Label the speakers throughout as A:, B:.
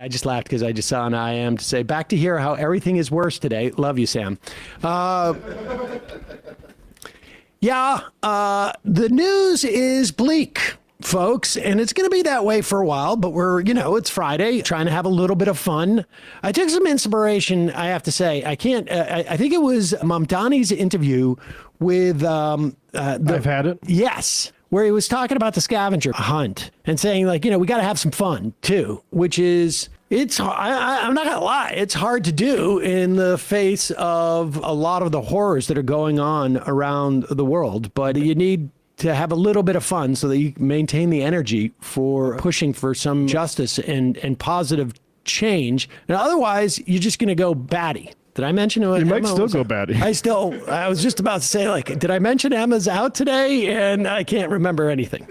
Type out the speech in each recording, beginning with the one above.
A: I just laughed because I just saw an IM to say, back to hear how everything is worse today. Love you, Sam. The news is bleak, folks, and it's going to be that way for a while, but it's Friday, trying to have a little bit of fun. I took some inspiration, I have to say. I think it was Mamdani's interview with... I've
B: had it.
A: Yes. Where he was talking about the scavenger hunt and saying, we got to have some fun, too, which is, I'm not going to lie, it's hard to do in the face of a lot of the horrors that are going on around the world. But you need to have a little bit of fun so that you maintain the energy for pushing for some justice and positive change. And otherwise, you're just going to go batty. Did I mention it?
B: You might still go batty.
A: I was just about to say, did I mention Emma's out today? And I can't remember anything.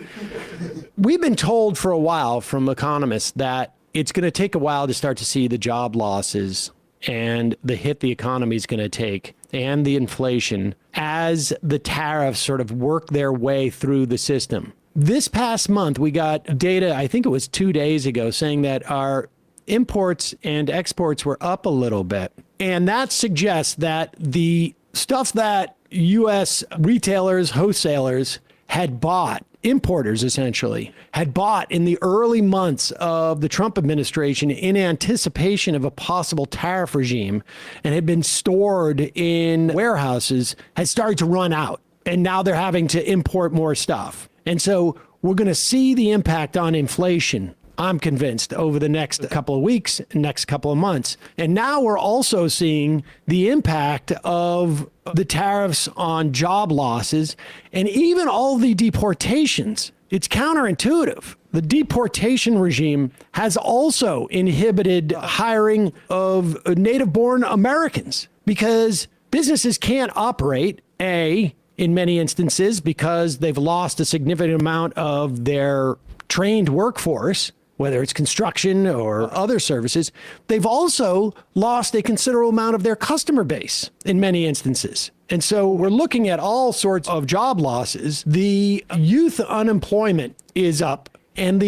A: We've been told for a while from economists that it's going to take a while to start to see the job losses and the hit the economy is going to take and the inflation as the tariffs sort of work their way through the system. This past month, we got data, I think it was 2 days ago, saying that our imports and exports were up a little bit. And that suggests that the stuff that U.S. retailers, wholesalers had bought, importers essentially, had bought in the early months of the Trump administration in anticipation of a possible tariff regime and had been stored in warehouses, has started to run out. And now they're having to import more stuff. And so we're going to see the impact on inflation, I'm convinced, over the next couple of weeks, next couple of months. And now we're also seeing the impact of the tariffs on job losses and even all the deportations. It's counterintuitive. The deportation regime has also inhibited hiring of native-born Americans because businesses can't operate, in many instances, because they've lost a significant amount of their trained workforce, whether it's construction or other services. They've also lost a considerable amount of their customer base in many instances. And so we're looking at all sorts of job losses. The youth unemployment is up and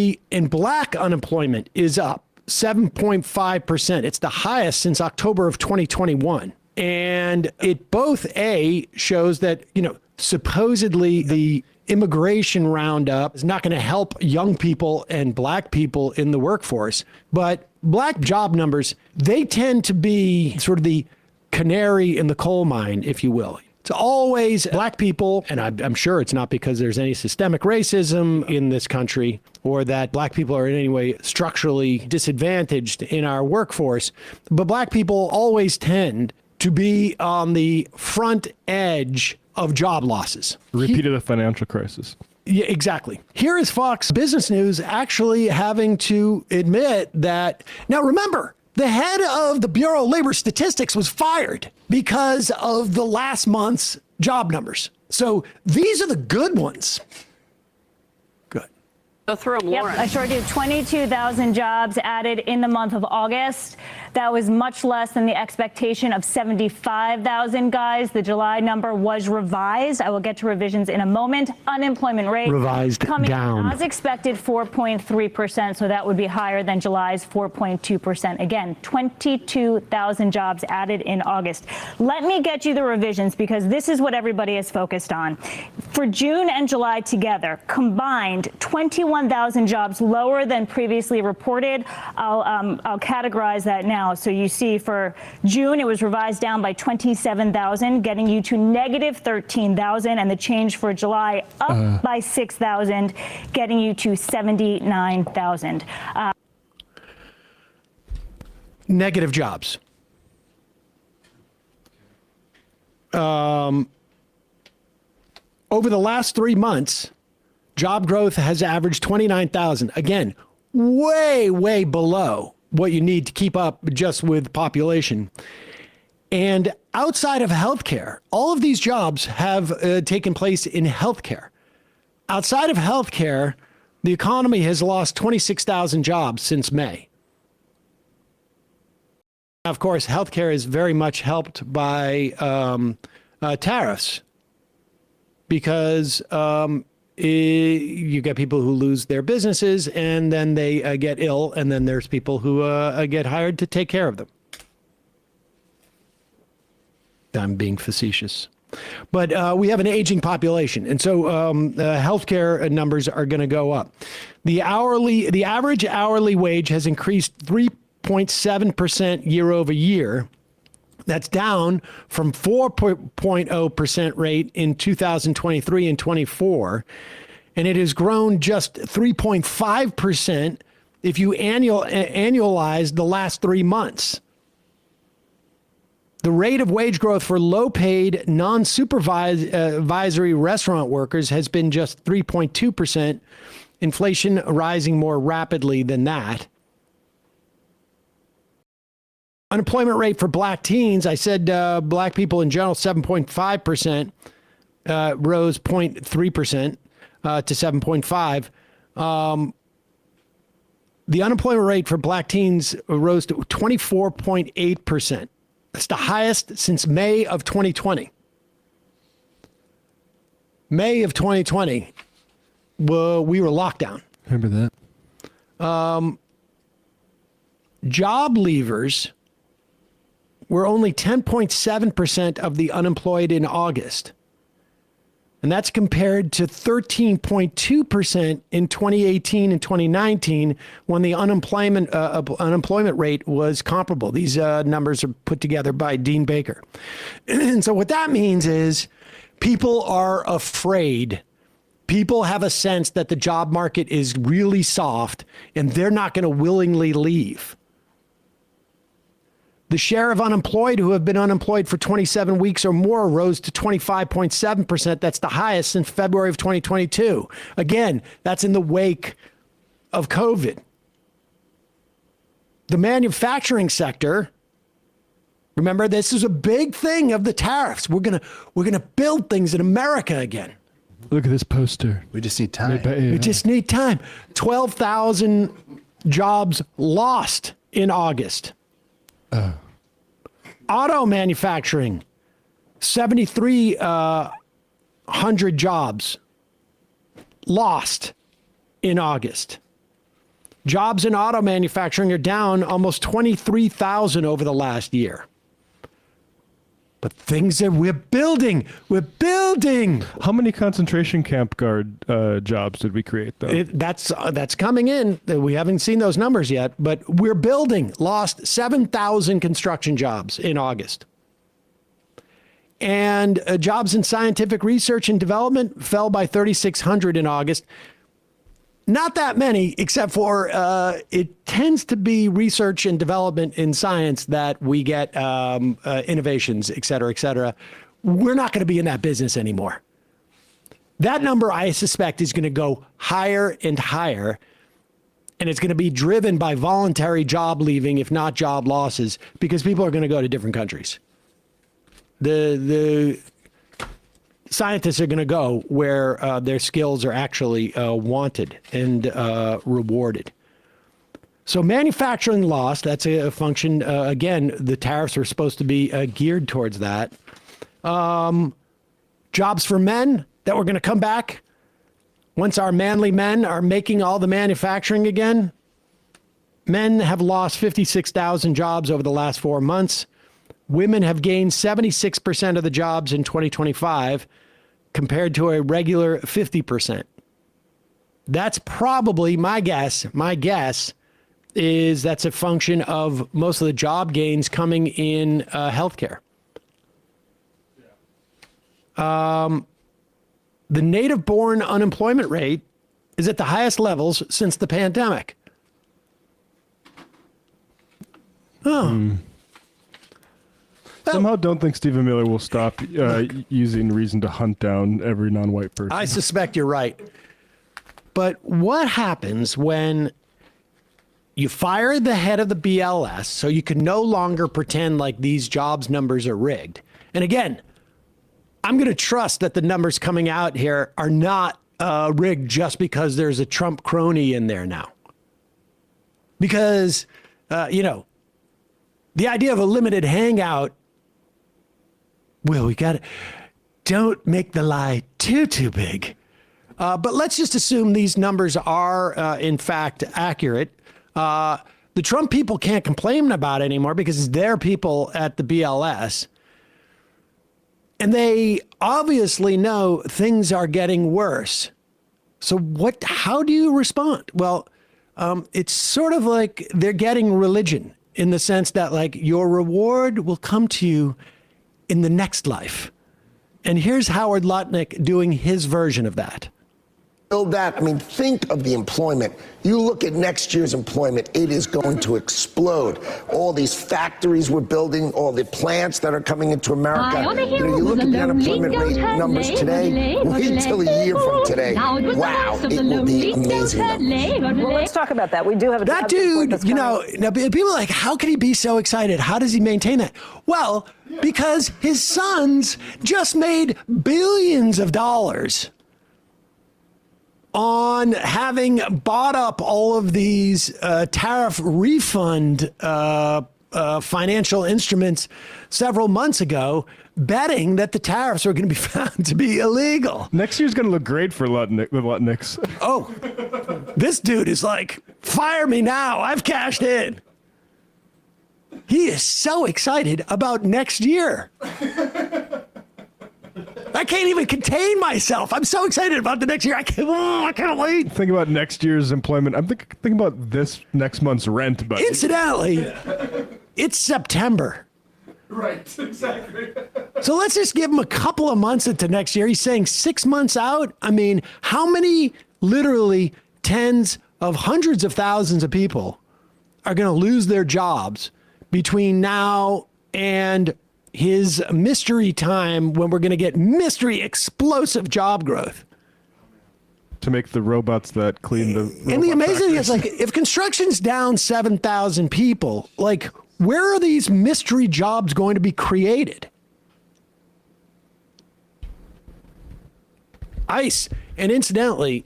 A: black unemployment is up 7.5%. It's the highest since October of 2021. And it both shows that, supposedly the immigration roundup is not going to help young people and black people in the workforce. But black job numbers, they tend to be sort of the canary in the coal mine, if you will. It's always black people, and I'm sure it's not because there's any systemic racism in this country or that black people are in any way structurally disadvantaged in our workforce, but black people always tend to be on the front edge of job losses.
B: Repeat of the financial crisis.
A: Yeah, exactly. Here is Fox Business News actually having to admit that. Now, remember, the head of the Bureau of Labor Statistics was fired because of the last month's job numbers. So these are the good ones. Good.
C: Go through them, Lauren.
D: Yep, I sure do. 22,000 jobs added in the month of August. That was much less than the expectation of 75,000, guys. The July number was revised. I will get to revisions in a moment. Unemployment rate
A: revised
D: coming
A: down
D: as expected, 4.3%. So that would be higher than July's 4.2%. Again, 22,000 jobs added in August. Let me get you the revisions because this is what everybody is focused on. For June and July together, combined 21,000 jobs lower than previously reported. I'll categorize that now. So you see for June, it was revised down by 27,000, getting you to negative 13,000, and the change for July up by 6,000, getting you to 79,000.
A: Negative jobs. Over the last 3 months, job growth has averaged 29,000. Again, way, way below what you need to keep up just with population. And outside of healthcare, all of these jobs have taken place in healthcare. Outside of healthcare, the economy has lost 26,000 jobs since May. Of course, healthcare is very much helped by tariffs because you get people who lose their businesses and then they get ill, and then there's people who get hired to take care of them. I'm being facetious. But we have an aging population, and so healthcare numbers are going to go up. The average hourly wage has increased 3.7% year over year. That's down from 4.0% rate in 2023 and 24, and it has grown just 3.5% if you annualize the last 3 months. The rate of wage growth for low-paid, non-supervisory restaurant workers has been just 3.2%, inflation rising more rapidly than that. Unemployment rate for black teens, I said black people in general, 7.5%, rose 0.3% to 7.5. The unemployment rate for black teens rose to 24.8%. That's the highest since May of 2020. May of 2020, well, we were locked down.
B: Remember that?
A: Job leavers were only 10.7% of the unemployed in August. And that's compared to 13.2% in 2018 and 2019 when the unemployment rate was comparable. These numbers are put together by Dean Baker. And so what that means is people are afraid. People have a sense that the job market is really soft and they're not going to willingly leave. The share of unemployed who have been unemployed for 27 weeks or more rose to 25.7%. That's the highest since February of 2022. Again, that's in the wake of COVID. The manufacturing sector, remember, this is a big thing of the tariffs. We're gonna build things in America again.
B: Look at this poster.
C: We just need time.
A: We just need time. 12,000 jobs lost in August. Auto manufacturing, 7,300 jobs lost in August. Jobs in auto manufacturing are down almost 23,000 over the last year. But things that we're building.
B: How many concentration camp guard jobs did we create, though?
A: That's coming in. We haven't seen those numbers yet, but we're building. Lost 7,000 construction jobs in August. And jobs in scientific research and development fell by 3,600 in August. Not that many, except for it tends to be research and development in science that we get innovations, et cetera, et cetera. We're not going to be in that business anymore. That number, I suspect, is going to go higher and higher, and it's going to be driven by voluntary job leaving, if not job losses, because people are going to go to different countries. The scientists are going to go where their skills are actually wanted and rewarded. So manufacturing loss, that's a function. Again, the tariffs are supposed to be geared towards that. Jobs for men that were going to come back once our manly men are making all the manufacturing again. Men have lost 56,000 jobs over the last 4 months. Women have gained 76% of the jobs in 2025 compared to a regular 50%. That's probably my guess. My guess is that's a function of most of the job gains coming in healthcare. The native-born unemployment rate is at the highest levels since the pandemic. Oh.
B: Somehow don't think Stephen Miller will stop using reason to hunt down every non-white person.
A: I suspect you're right. But what happens when you fire the head of the BLS so you can no longer pretend like these jobs numbers are rigged? And again, I'm going to trust that the numbers coming out here are not rigged just because there's a Trump crony in there now. Because, the idea of a limited hangout, well, we got to, don't make the lie too big. But let's just assume these numbers are, in fact, accurate. The Trump people can't complain about it anymore because it's their people at the BLS. And they obviously know things are getting worse. So how do you respond? Well, it's sort of like they're getting religion in the sense that, like, your reward will come to you in the next life. And here's Howard Lutnick doing his version of that.
C: Build that. I mean, think of the employment. You look at next year's employment, it is going to explode. All these factories we're building, all the plants that are coming into America. You look at the unemployment rate numbers today, wait till a year from today. Wow, it will be amazing numbers.
E: Well, let's talk about that. We do have
A: that dude, now people are like, how can he be so excited? How does he maintain that? Well, because his sons just made billions of dollars on having bought up all of these tariff refund financial instruments several months ago, betting that the tariffs were going to be found to be illegal.
B: Next year's going to look great for the Lutnicks.
A: Oh, this dude is like, fire me now. I've cashed in. He is so excited about next year. I can't even contain myself. I'm so excited about the next year. I can't wait.
B: Think about next year's employment. I'm thinking about this next month's rent. But
A: incidentally, it's September.
B: Right, exactly.
A: So let's just give him a couple of months into next year. He's saying 6 months out. I mean, how many literally tens of hundreds of thousands of people are going to lose their jobs between now and his mystery time when we're going to get mystery explosive job growth?
B: To make the robots that clean the
A: And the amazing thing is,
B: factories.
A: like, if construction's down 7,000 people, like, where are these mystery jobs going to be created? ICE. And incidentally,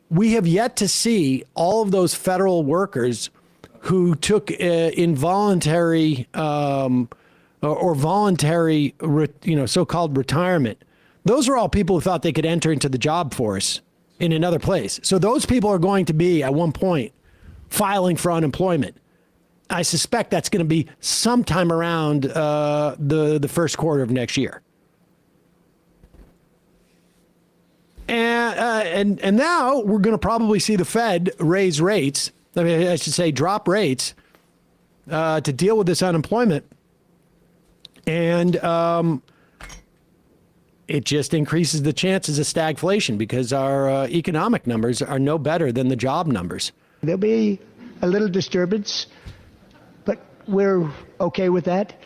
A: we have yet to see all of those federal workers who took involuntary or voluntary, so-called retirement. Those are all people who thought they could enter into the job force in another place. So those people are going to be, at one point, filing for unemployment. I suspect that's going to be sometime around the first quarter of next year. And now we're going to probably see the Fed raise rates. I mean, I should say drop rates to deal with this unemployment. And it just increases the chances of stagflation because our economic numbers are no better than the job numbers.
F: There'll be a little disturbance, but we're okay with that.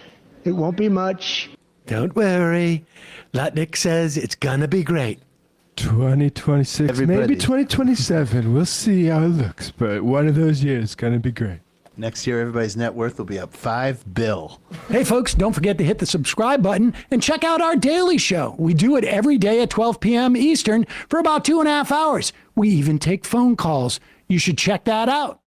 F: It won't be much.
A: Don't worry. Lutnick says it's going to be great.
B: 2026, maybe 2027. We'll see how it looks, but one of those years is going to be great.
G: Next year, everybody's net worth will be up $5 billion.
A: Hey, folks, don't forget to hit the subscribe button and check out our daily show. We do it every day at 12 p.m. Eastern for about 2.5 hours. We even take phone calls. You should check that out.